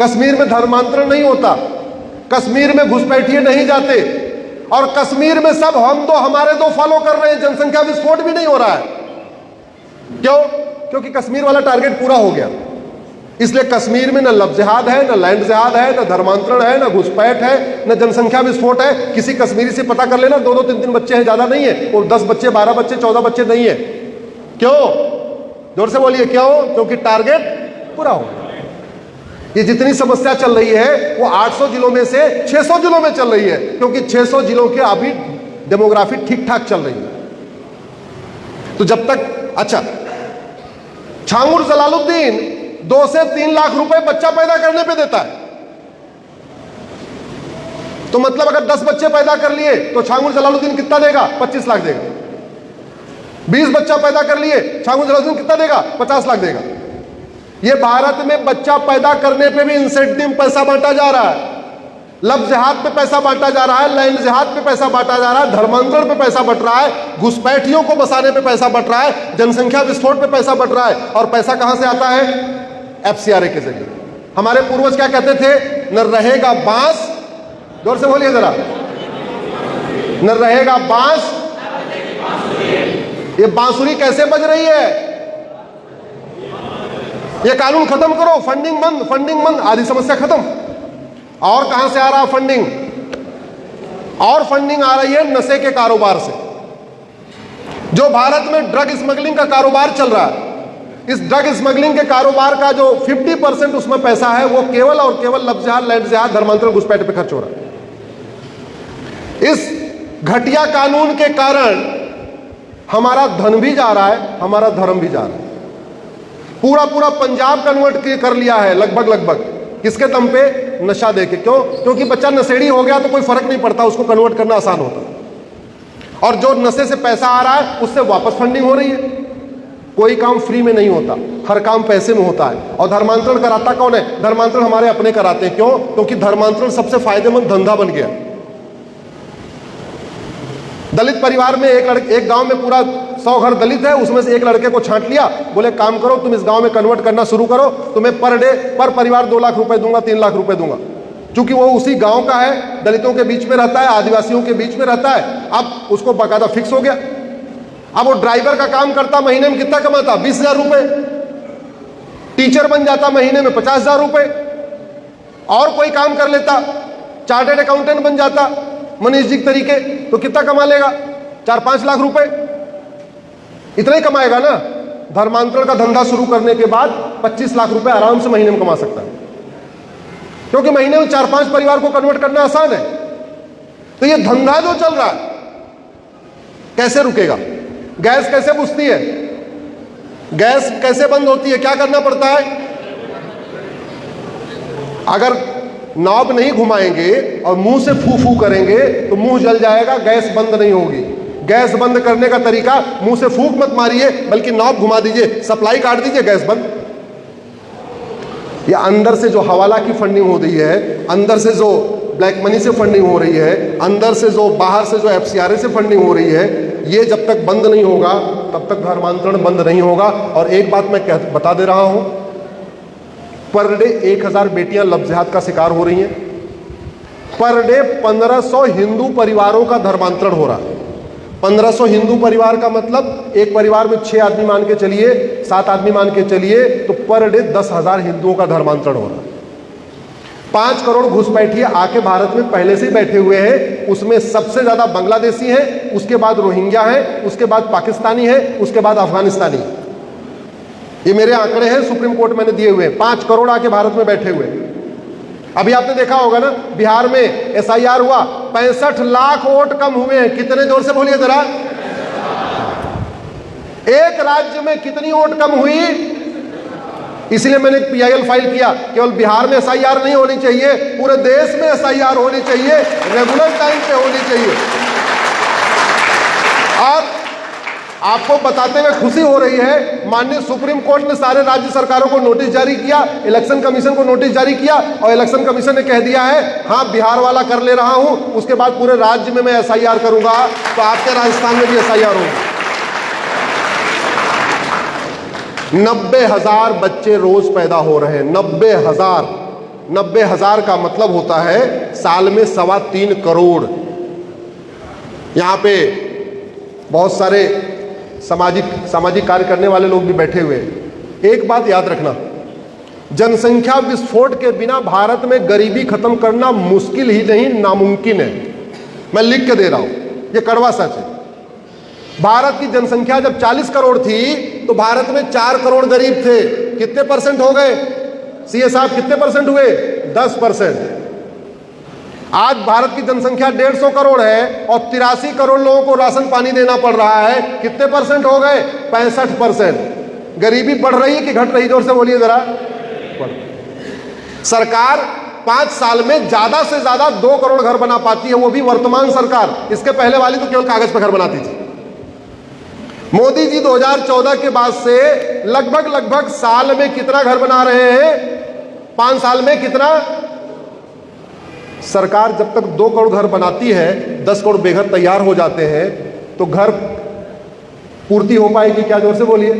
कश्मीर में धर्मांतरण नहीं होता, कश्मीर में घुसपैठिए नहीं जाते, और कश्मीर में सब हम दो हमारे दो फॉलो कर रहे हैं, जनसंख्या विस्फोट भी नहीं हो रहा है। क्यों? क्योंकि कश्मीर वाला टारगेट पूरा हो गया। इसलिए कश्मीर में न लव जिहाद है, न लैंड जिहाद है, न धर्मांतरण है, न घुसपैठ है, न जनसंख्या विस्फोट है। किसी कश्मीरी से पता कर लेना, 2-2, 3-3 बच्चे हैं, ज्यादा नहीं है, और 10 बच्चे, 12 बच्चे, 14 बच्चे नहीं है। क्यों? जोर से बोलिए क्यों? क्योंकि टारगेट पूरा हो गया। ये जितनी समस्या चल रही है वो 800 जिलों में से 600 जिलों में चल रही है, क्योंकि 600 जिलों के अभी डेमोग्राफी ठीक ठाक चल रही है। तो जब तक, अच्छा, छांगुर जलालुद्दीन 2 से 3 लाख रुपए बच्चा पैदा करने पे देता है। तो मतलब अगर 10 बच्चे पैदा कर लिए तो छांगुर जलालुद्दीन कितना देगा? 25 लाख देगा। 20 बच्चा पैदा कर लिए, छांगुर जलालुद्दीन कितना देगा? 50 लाख देगा। ये भारत में बच्चा पैदा करने पे भी इंसेंटिव पैसा बांटा जा रहा है, लव जिहाद पे पैसा बांटा जा रहा है, लैंड जिहाद पे पैसा बांटा जा रहा है, धर्मांतरण पे पैसा बट रहा है, घुसपैठियों को बसाने पे पैसा बट रहा है, जनसंख्या विस्फोट पे पैसा बट रहा है। और पैसा कहां से आता है? FCRA के जरिए। हमारे पूर्वज क्या कहते थे? न रहेगा बांस, जोर से बोलिए जरा, न रहेगा बांस। ये बांसुरी कैसे बज रही है? ये कानून खत्म करो, फंडिंग बंद, फंडिंग बंद, आदि समस्या खत्म। और कहां से आ रहा फंडिंग? और फंडिंग आ रही है नशे के कारोबार से। जो भारत में ड्रग स्मगलिंग का कारोबार चल रहा है, इस ड्रग स्मगलिंग के कारोबार का जो 50% उसमें पैसा है वो केवल और केवल लव जिहाद, लैंड जिहाद, धर्मांतरण, घुसपैठ पे खर्च हो रहा है। इस घटिया कानून के कारण हमारा धन भी जा रहा है, हमारा धर्म भी जा रहा है। पूरा पूरा पंजाब कन्वर्ट कर लिया है लगभग। किसके दम पे? नशा देके। क्यों? क्योंकि बच्चा नशेड़ी हो गया तो कोई फर्क नहीं पड़ता, उसको कन्वर्ट करना आसान होता। और जो नशे से पैसा आ रहा है उससे वापस फंडिंग हो रही है। कोई काम फ्री में नहीं होता, हर काम पैसे में होता है। और धर्मांतरण कराता कौन है? धर्मांतरण हमारे अपने कराते हैं। क्यों? क्योंकि धर्मांतरण सबसे फायदेमंद धंधा बन गया। दलित परिवार में एक गांव में पूरा 100 घर दलित है, उसमें से एक लड़के को छांट लिया, बोले काम करो तुम इस गांव में कन्वर्ट करना शुरू करो, तुम्हें पर डे पर परिवार 2 लाख रुपए दूंगा, 3 लाख रुपए दूंगा। चूंकि वो उसी गांव का है, दलितों के बीच में रहता है, आदिवासियों के बीच में रहता है, अब उसको बाकायदा फिक्स हो गया। अब वो ड्राइवर का काम करता, महीने में कितना कमाता? 20,000 रुपए। टीचर बन जाता, महीने में 50,000 रुपए। और कोई काम कर लेता, चार्टर्ड अकाउंटेंट बन जाता मनीष जी के तरीके, तो कितना कमा लेगा? 4-5 लाख रुपए, इतना ही कमाएगा ना। धर्मांतरण का धंधा शुरू करने के बाद 25 लाख रुपए आराम से महीने में कमा सकता है, क्योंकि महीने में 4-5 परिवार को कन्वर्ट करना आसान है। तो ये धंधा जो चल रहा है कैसे रुकेगा? गैस कैसे बुझती है? गैस कैसे बंद होती है? क्या करना पड़ता है? अगर नॉब नहीं घुमाएंगे और मुंह से फू फू करेंगे तो मुंह जल जाएगा, गैस बंद नहीं होगी। गैस बंद करने का तरीका, मुंह से फूंक मत मारिए, बल्कि नॉब घुमा दीजिए, सप्लाई काट दीजिए, गैस बंद। ये अंदर से जो हवाला की फंडिंग हो रही है, अंदर से जो ब्लैक मनी से फंडिंग हो रही है, अंदर से जो बाहर से जो FCRA से फंडिंग हो रही है, ये जब तक बंद नहीं होगा तब तक धर्मांतरण बंद नहीं होगा। और एक बात मैं बता दे रहा हूं, पर डे 1000 बेटियां लव जिहाद का शिकार हो रही हैं। पर डे 1500 हिंदू परिवारों का धर्मांतरण हो रहा है। 1500 हिंदू परिवार का मतलब एक परिवार में 6 आदमी मान के चलिए, 7 आदमी मान के चलिए, तो पर डे 10,000 हिंदुओं का धर्मांतरण हो रहा है। 5 करोड़ घुसपैठिए आके भारत में पहले से ही बैठे हुए हैं। उसमें सबसे ज्यादा बांग्लादेशी हैं, उसके बाद रोहिंग्या हैं, उसके बाद पाकिस्तानी है, उसके बाद अफगानिस्तानी। ये मेरे आंकड़े हैं, सुप्रीम कोर्ट मैंने दिए हुए हैं। 5 करोड़ आके भारत में बैठे हुए। अभी आपने देखा होगा ना, बिहार में SIR हुआ, 65 लाख वोट कम हुए हैं। कितने? जोर से बोलिए जरा। एक राज्य में कितनी वोट कम हुई? इसलिए मैंने PIL फाइल किया। केवल बिहार में SIR नहीं होनी चाहिए, पूरे देश में SIR होनी चाहिए, रेगुलर टाइम पे होनी चाहिए। और आपको बताते हुए खुशी हो रही है, माननीय सुप्रीम कोर्ट ने सारे राज्य सरकारों को नोटिस जारी किया, इलेक्शन कमीशन को नोटिस जारी किया, और इलेक्शन कमीशन ने कह दिया है हाँ बिहार वाला कर ले रहा हूं, उसके बाद पूरे राज्य में मैं SIR करूंगा। तो आपके राजस्थान में भी SIR होगा। 90,000 बच्चे रोज पैदा हो रहे हैं, 90,000। 90,000 का मतलब होता है साल में 3.25 करोड़। यहाँ पे बहुत सारे सामाजिक कार्य करने वाले लोग भी बैठे हुए हैं। एक बात याद रखना, जनसंख्या विस्फोट के बिना भारत में गरीबी खत्म करना मुश्किल ही नहीं, नामुमकिन है। मैं लिख के दे रहा हूं, ये कड़वा सच है। भारत की जनसंख्या जब 40 करोड़ थी तो भारत में 4 करोड़ गरीब थे। कितने परसेंट हो गए सीए साहब, कितने परसेंट हुए? 10%। आज भारत की जनसंख्या 150 करोड़ है और 83 करोड़ लोगों को राशन पानी देना पड़ रहा है। कितने परसेंट हो गए? 65%। गरीबी बढ़ रही है कि घट रही? जोर से बोलिए जरा। सरकार 5 साल में ज्यादा से ज्यादा 2 करोड़ घर बना पाती है, वो भी वर्तमान सरकार। इसके पहले वाली तो केवल कागज पर घर बनाती थी। मोदी जी 2014 के बाद से लगभग साल में कितना घर बना रहे हैं? 5 साल में कितना? सरकार जब तक 2 करोड़ घर बनाती है, 10 करोड़ बेघर तैयार हो जाते हैं, तो घर पूर्ति हो पाएगी क्या? जोर से बोलिए।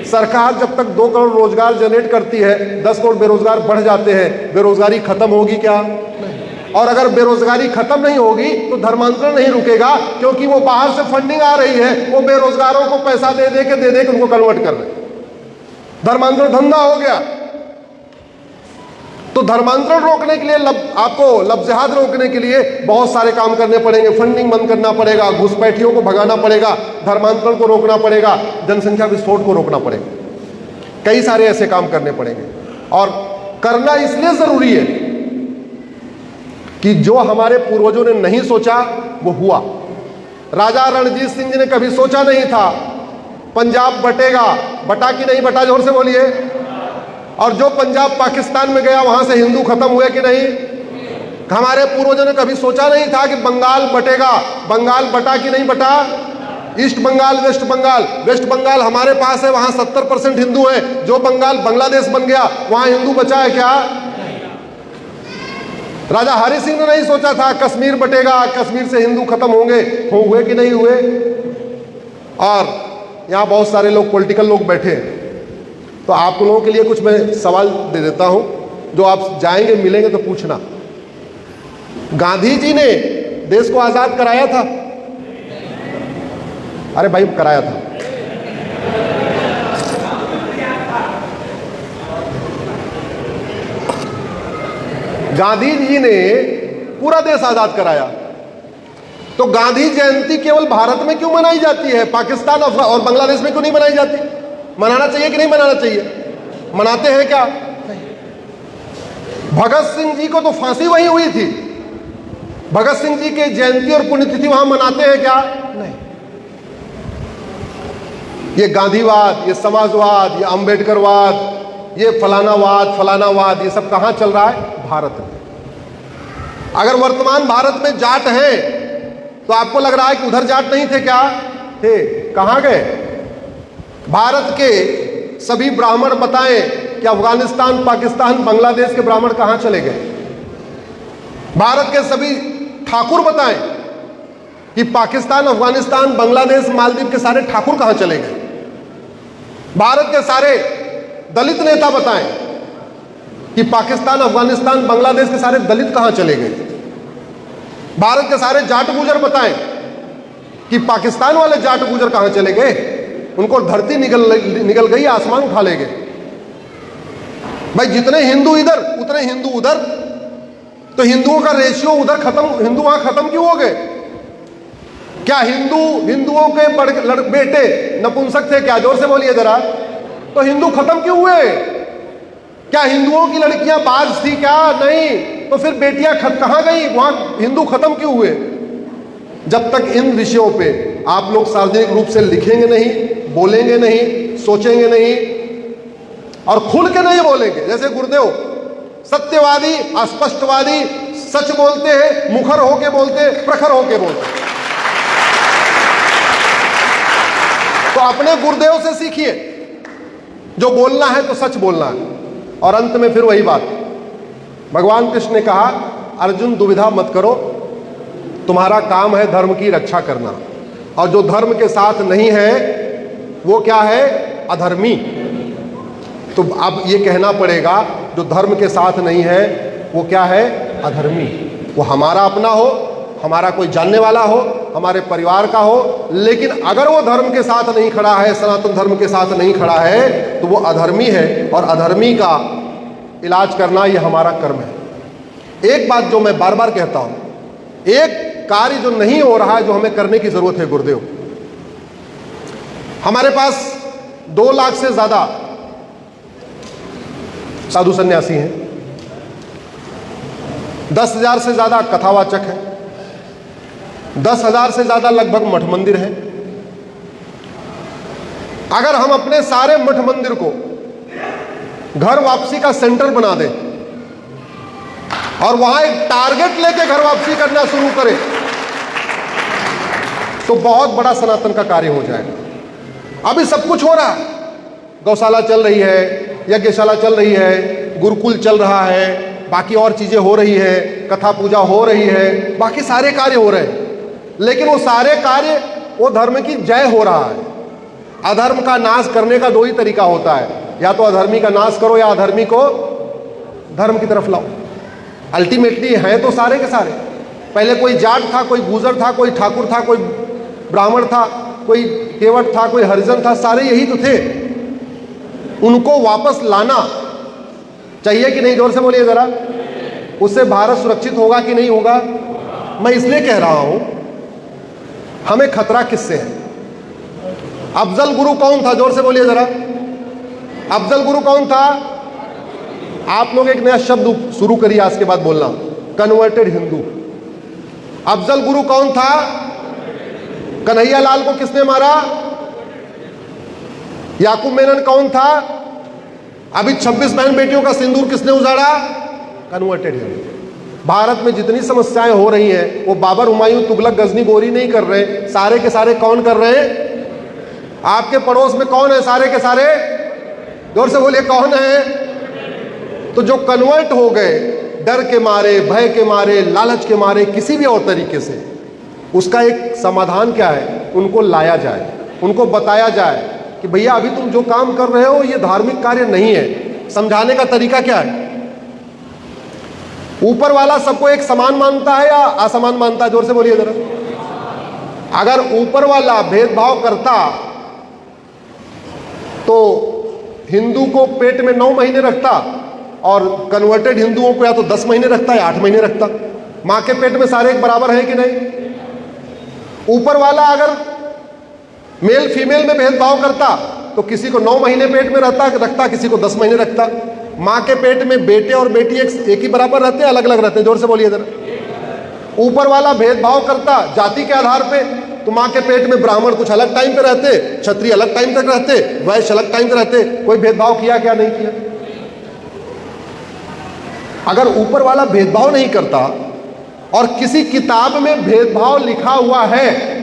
सरकार जब तक 2 करोड़ रोजगार जनरेट करती है, 10 करोड़ बेरोजगार बढ़ जाते हैं, बेरोजगारी खत्म होगी क्या? और अगर बेरोजगारी खत्म नहीं होगी तो धर्मांतरण नहीं रुकेगा, क्योंकि वो बाहर से फंडिंग आ रही है, वो बेरोजगारों को पैसा दे दे के उनको कन्वर्ट कर रहे हैं। धर्मांतरण धंधा हो गया। तो धर्मांतरण रोकने के लिए आपको लफ्ज़ रोकने के लिए बहुत सारे काम करने पड़ेंगे। फंडिंग बंद करना पड़ेगा, घुसपैठियों को भगाना पड़ेगा, धर्मांतरण को रोकना पड़ेगा, जनसंख्या विस्फोट को रोकना पड़ेगा। कई सारे ऐसे काम करने पड़ेंगे और करना इसलिए जरूरी है कि जो हमारे पूर्वजों ने नहीं सोचा वो हुआ। राजा रणजीत सिंह जी ने कभी सोचा नहीं था पंजाब बटेगा। बटा कि नहीं बटा? जोर से बोलिए। और जो पंजाब पाकिस्तान में गया वहां से हिंदू खत्म हुए कि नहीं? हमारे पूर्वजों ने कभी सोचा नहीं था कि बंगाल बटेगा। बंगाल बटा कि नहीं बटा? East Bengal, west Bengal. West Bengal हमारे पास है, वहां 70% हिंदू है। जो बंगाल बांग्लादेश बन गया वहां हिंदू बचा है क्या? राजा हरि सिंह ने नहीं सोचा था कश्मीर बटेगा, कश्मीर से हिंदू खत्म होंगे। हुए कि नहीं हुए? और यहां बहुत सारे लोग पॉलिटिकल लोग बैठे हैं, तो आप लोगों के लिए कुछ मैं सवाल दे देता हूं, जो आप जाएंगे मिलेंगे तो पूछना। गांधी जी ने देश को आजाद कराया था? अरे भाई कराया था। गांधी जी ने पूरा देश आजाद कराया। तो गांधी जयंती केवल भारत में क्यों मनाई जाती है? पाकिस्तान और बांग्लादेश में क्यों नहीं मनाई जाती? मनाना चाहिए कि नहीं मनाना चाहिए? मनाते हैं क्या? भगत सिंह जी को तो फांसी वहीं हुई थी। भगत सिंह जी के जयंती और पुण्यतिथि वहां मनाते हैं क्या? नहीं। ये गांधीवाद, ये समाजवाद, ये अंबेडकरवाद, ये फलानावाद, ये सब कहां चल रहा है? भारत में। अगर वर्तमान भारत में जाट हैं तो आपको लग रहा है कि उधर जाट नहीं थे क्या? थे। कहां गए? भारत के सभी ब्राह्मण बताएं कि अफगानिस्तान, पाकिस्तान, बांग्लादेश के ब्राह्मण कहां चले गए? भारत के सभी ठाकुर बताएं कि पाकिस्तान, अफगानिस्तान, बांग्लादेश, मालदीव के सारे ठाकुर कहां चले गए? भारत के सारे दलित नेता बताएं कि पाकिस्तान, अफगानिस्तान, बांग्लादेश के सारे दलित कहां चले गए? भारत के सारे जाट गुजर बताएं कि पाकिस्तान वाले जाट गुजर कहां चले गए? उनको धरती निगल गई, आसमान उठा ले गए। भाई जितने हिंदू इधर उतने हिंदू उधर, तो हिंदुओं का रेशियो उधर खत्म, हिंदू वहां खत्म क्यों हो गए? क्या हिंदुओं के बेटे नपुंसक थे क्या? जोर से बोलिए जरा। तो हिंदू खत्म क्यों हुए? क्या हिंदुओं की लड़कियां बाज थी क्या? नहीं। तो फिर बेटियां कहां गई? वहां हिंदू खत्म क्यों हुए? जब तक इन विषयों पे आप लोग सार्वजनिक रूप से लिखेंगे नहीं, बोलेंगे नहीं, सोचेंगे नहीं और खुल के नहीं बोलेंगे। जैसे गुरुदेव सत्यवादी, अस्पष्टवादी, सच बोलते हैं, मुखर होके बोलते, प्रखर होके बोलते। तो अपने गुरुदेव से सीखिए, जो बोलना है तो सच बोलना है। और अंत में फिर वही बात, भगवान कृष्ण ने कहा अर्जुन दुविधा मत करो, तुम्हारा काम है धर्म की रक्षा करना, और जो धर्म के साथ नहीं है वो क्या है? अधर्मी। तो अब ये कहना पड़ेगा जो धर्म के साथ नहीं है वो क्या है? अधर्मी। वो हमारा अपना हो, हमारा कोई जानने वाला हो, हमारे परिवार का हो, लेकिन अगर वो धर्म के साथ नहीं खड़ा है, सनातन धर्म के साथ नहीं खड़ा है, तो वो अधर्मी है। और अधर्मी का इलाज करना ये हमारा कर्म है। एक बात जो मैं बार बार कहता हूं, एक कार्य जो नहीं हो रहा है, जो हमें करने की जरूरत है गुरुदेव। हमारे पास 2 लाख से ज्यादा साधु सन्यासी हैं, 10,000 से ज्यादा कथावाचक हैं, 10,000 से ज्यादा लगभग मठ मंदिर हैं। अगर हम अपने सारे मठ मंदिर को घर वापसी का सेंटर बना दें और वहां एक टारगेट लेके घर वापसी करना शुरू करें, तो बहुत बड़ा सनातन का कार्य हो जाएगा। अभी सब कुछ हो रहा है, गौशाला चल रही है, यज्ञशाला चल रही है, गुरुकुल चल रहा है, बाकी और चीजें हो रही है, कथा पूजा हो रही है, बाकी सारे कार्य हो रहे हैं, लेकिन वो सारे कार्य वो धर्म की जय हो रहा है। अधर्म का नाश करने का 2 ही तरीका होता है, या तो अधर्मी का नाश करो या अधर्मी को धर्म की तरफ लाओ। अल्टीमेटली हैं तो सारे के सारे। पहले कोई जाट था, कोई गुजर था, कोई ठाकुर था, कोई ब्राह्मण था, कोई केवट था, कोई हरिजन था, सारे यही तो थे। उनको वापस लाना चाहिए कि नहीं? जोर से बोलिए जरा। उससे भारत सुरक्षित होगा कि नहीं होगा? मैं इसलिए कह रहा हूं, हमें खतरा किससे है? अफजल गुरु कौन था? जोर से बोलिए जरा। अफजल गुरु कौन था? आप लोग एक नया शब्द शुरू करिए आज के बाद बोलना, कन्वर्टेड हिंदू। अफजल गुरु कौन था? कन्हैया लाल को किसने मारा? याकूब मेनन कौन था? अभी 26 बहन बेटियों का सिंदूर किसने उजाड़ा? कन्वर्टेड हिंदू। भारत में जितनी समस्याएं हो रही हैं वो बाबर, हुमायूं, तुगलक, गजनी, गोरी नहीं कर रहे, सारे के सारे कौन कर रहे हैं? आपके पड़ोस में कौन है? सारे के सारे जोर से बोलिए, कौन है? तो जो कन्वर्ट हो गए डर के मारे, भय के मारे, लालच के मारे, किसी भी और तरीके से, उसका एक समाधान क्या है? उनको लाया जाए, उनको बताया जाए कि भैया अभी तुम जो काम कर रहे हो ये धार्मिक कार्य नहीं है। समझाने का तरीका क्या है? ऊपर वाला सबको एक समान मानता है या असमान मानता है? जोर से बोलिए जरा। अगर ऊपर वाला भेदभाव करता तो हिंदू को पेट में 9 महीने रखता और कन्वर्टेड हिंदुओं को या तो 10 महीने रखता या 8 महीने रखता। मां के पेट में सारे एक बराबर है कि नहीं? ऊपर वाला अगर मेल फीमेल में भेदभाव करता तो किसी को 9 महीने पेट में रखता, किसी को 10 महीने रखता। मां के पेट में बेटे और बेटी एक ही बराबर रहते हैं, अलग अलग रहते हैं? जोर से बोलिए जरा। ऊपर वाला भेदभाव करता जाति के आधार पे तो मां के पेट में ब्राह्मण कुछ अलग टाइम पे रहते, क्षत्रिय अलग टाइम तक रहते, वैश्य अलग टाइम पे रहते। कोई भेदभाव किया क्या? नहीं किया। अगर ऊपर वाला भेदभाव नहीं करता और किसी किताब में भेदभाव लिखा हुआ है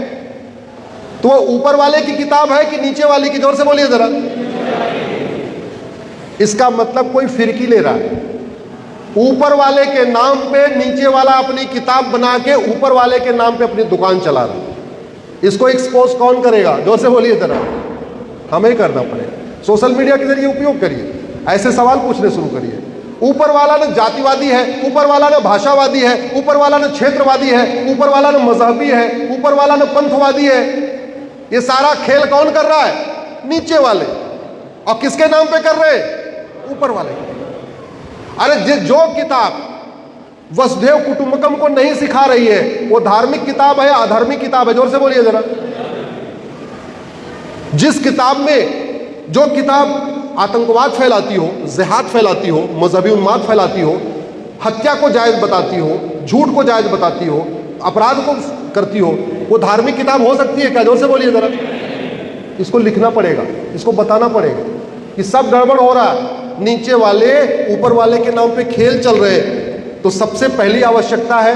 तो वो ऊपर वाले की किताब है कि नीचे वाले की? जोर से बोलिए जरा। इसका मतलब कोई फिरकी ले रहा है। ऊपर वाले के नाम पे नीचे वाला अपनी किताब बना के ऊपर वाले के नाम पे अपनी दुकान चला रहा है। इसको एक्सपोज कौन करेगा? जोर से बोलिए जरा। हमें करना पड़ेगा। सोशल मीडिया के जरिए उपयोग करिए, ऐसे सवाल पूछने शुरू करिए। ऊपर वाला न जातिवादी है, ऊपर वाला न भाषावादी है, ऊपर वाला न क्षेत्रवादी है, ऊपर वाला न मजहबी है, ऊपर वाला न पंथवादी है। ये सारा खेल कौन कर रहा है? नीचे वाले। और किसके नाम पे कर रहे? ऊपर वाले। अरे जो किताब वसुधैव कुटुंबकम को नहीं सिखा रही है वो धार्मिक किताब है, अधार्मिक किताब है? जोर से बोलिए जरा। जिस किताब में जो किताब आतंकवाद फैलाती हो, जिहाद फैलाती हो, मजहबी उन्माद फैलाती हो, हत्या को जायज बताती हो, झूठ को जायज बताती हो, अपराध को करती हो, वो धार्मिक किताब हो सकती है क्या? जोर से बोलिए जरा। इसको लिखना पड़ेगा, इसको बताना पड़ेगा कि सब गड़बड़ हो रहा है, नीचे वाले ऊपर वाले के नाम पे खेल चल रहे हैं। तो सबसे पहली आवश्यकता है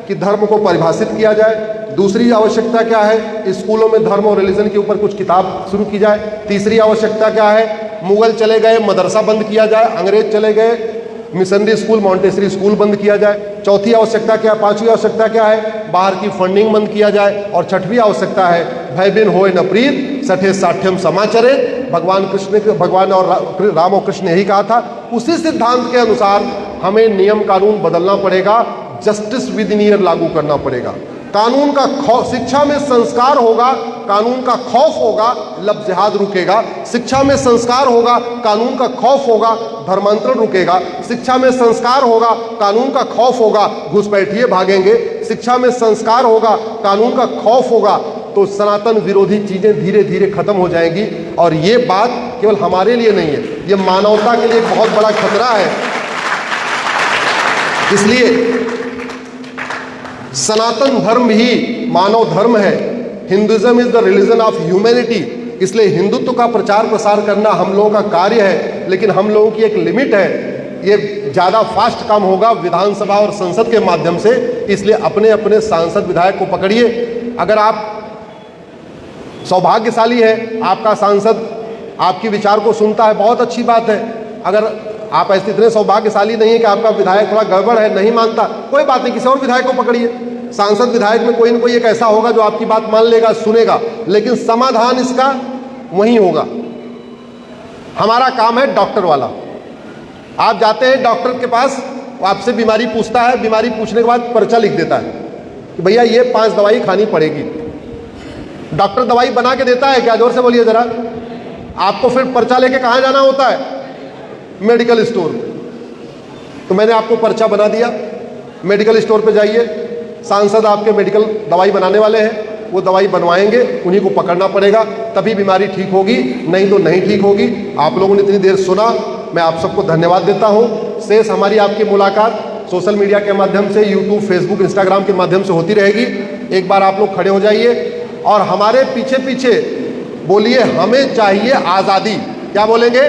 कि धर्म को परिभाषित किया जाए। दूसरी आवश्यकता क्या है? स्कूलों में धर्म और रिलीजन के ऊपर कुछ किताब शुरू की जाए। तीसरी आवश्यकता क्या है? मुगल चले गए, मदरसा बंद किया जाए। अंग्रेज चले गए, मिशनरी स्कूल, मॉन्टेसरी स्कूल बंद किया जाए। चौथी आवश्यकता क्या? पांचवी आवश्यकता क्या है? बाहर की फंडिंग बंद किया जाए। और छठवीं आवश्यकता है भय बिन होए न प्रीत, सठे साठ्यम समाचरे, भगवान और राम और कृष्ण ने यही कहा था। उसी सिद्धांत के अनुसार हमें नियम कानून बदलना पड़ेगा, जस्टिस विद इन ईयर लागू करना पड़ेगा। कानून का खौफ, शिक्षा में संस्कार होगा, कानून का खौफ होगा, लफ्ज़ जिहाद रुकेगा। शिक्षा में संस्कार होगा, कानून का खौफ होगा, धर्मांतरण रुकेगा। शिक्षा में संस्कार होगा, कानून का खौफ होगा, घुसपैठिए भागेंगे। शिक्षा में संस्कार होगा, कानून का खौफ होगा, तो सनातन विरोधी चीज़ें धीरे धीरे खत्म हो जाएंगी। और ये बात केवल हमारे लिए नहीं है, ये मानवता के लिए एक बहुत बड़ा खतरा है। इसलिए सनातन धर्म ही मानव धर्म है। Hinduism is the religion of humanity. इसलिए हिंदुत्व का प्रचार प्रसार करना हम लोगों का कार्य है, लेकिन हम लोगों की एक लिमिट है। ये ज़्यादा फास्ट काम होगा विधानसभा और संसद के माध्यम से। इसलिए अपने अपने सांसद विधायक को पकड़िए। अगर आप सौभाग्यशाली है, आपका सांसद आपकी विचार को सुनता है, बहुत अच्छी बात है। अगर आप ऐसे इतने सौभाग्यशाली नहीं है कि आपका विधायक थोड़ा गड़बड़ है, नहीं मानता, कोई बात नहीं, किसी और विधायक को पकड़िए। सांसद विधायक में कोई न कोई एक ऐसा होगा जो आपकी बात मान लेगा, सुनेगा, लेकिन समाधान इसका वहीं होगा। हमारा काम है डॉक्टर वाला। आप जाते हैं डॉक्टर के पास, आपसे बीमारी पूछता है, बीमारी पूछने के बाद पर्चा लिख देता है कि भैया ये 5 दवाई खानी पड़ेगी। डॉक्टर दवाई बना के देता है क्या? जोर से बोलिए जरा। आपको फिर पर्चा लेके कहाँ जाना होता है? Medical store. तो मैंने आपको पर्चा बना दिया, मेडिकल स्टोर पे जाइए। सांसद आपके मेडिकल दवाई बनाने वाले हैं, वो दवाई बनवाएंगे, उन्हीं को पकड़ना पड़ेगा, तभी बीमारी ठीक होगी, नहीं तो नहीं ठीक होगी। आप लोगों ने इतनी देर सुना, मैं आप सबको धन्यवाद देता हूँ। शेष हमारी आपकी मुलाकात सोशल मीडिया के माध्यम से, यूट्यूब, फेसबुक, इंस्टाग्राम के माध्यम से होती रहेगी। एक बार आप लोग खड़े हो जाइए और हमारे पीछे पीछे बोलिए, हमें चाहिए आज़ादी। क्या बोलेंगे?